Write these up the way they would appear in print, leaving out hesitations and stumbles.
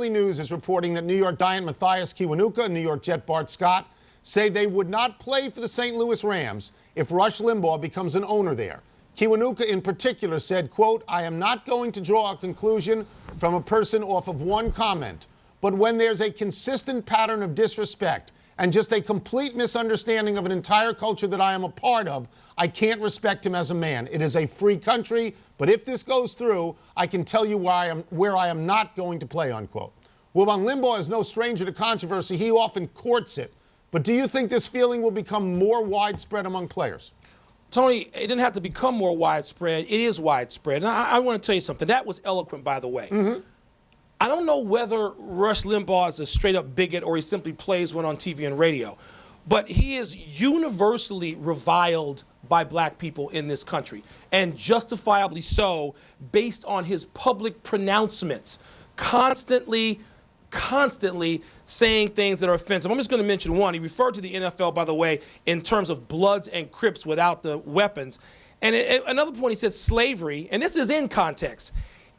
Daily News is reporting that New York Giant Matthias Kiwanuka and New York Jet Bart Scott say they would not play for the St. Louis Rams if Rush Limbaugh becomes an owner there. Kiwanuka in particular said, quote, "I am not going to draw a conclusion from a person off of one comment, but when there's a consistent pattern of disrespect and just a complete misunderstanding of an entire culture that I am a part of, I can't respect him as a man. It is a free country, but if this goes through, I can tell you where I am not going to play," unquote. Well, Limbaugh is no stranger to controversy. He often courts it. But do you think this feeling will become more widespread among players? Tony, it didn't have to become more widespread. It is widespread. And I want to tell you something. That was eloquent, by the way. Mm-hmm. I don't know whether Rush Limbaugh is a straight-up bigot or he simply plays one on TV and radio. But he is universally reviled by black people in this country, and justifiably so, based on his public pronouncements, constantly saying things that are offensive. I'm just going to mention one. He referred to the NFL, by the way, in terms of Bloods and Crips without the weapons. And another point, he said slavery, and this is in context.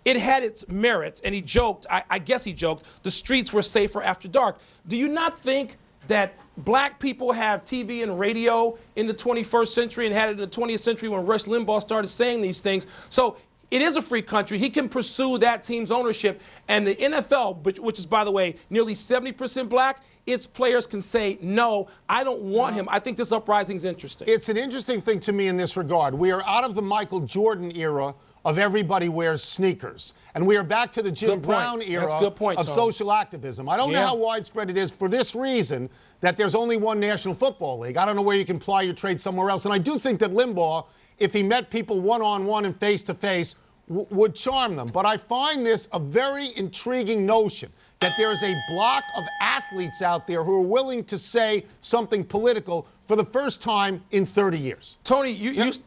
It had its merits, and he joked, I guess he joked, the streets were safer after dark. Do you not think that black people have TV and radio in the 21st century and had it in the 20th century when Rush Limbaugh started saying these things? So it is a free country. He can pursue that team's ownership. And the NFL, which is, by the way, nearly 70% black, its players can say, no, I don't want him. I think this uprising is interesting. It's an interesting thing to me in this regard. We are out of the Michael Jordan era of everybody wears sneakers. And we are back to the Jim Brown era of social activism. I don't know how widespread it is for this reason, that there's only one National Football League. I don't know where you can ply your trade somewhere else. And I do think that Limbaugh, if he met people one-on-one and face-to-face, would charm them. But I find this a very intriguing notion that there is a block of athletes out there who are willing to say something political for the first time in 30 years. Tony,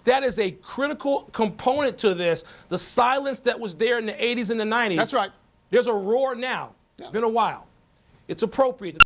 that is a critical component to this. The silence that was there in the 80s and the 90s. That's right. There's a roar now. It's been a while. It's appropriate.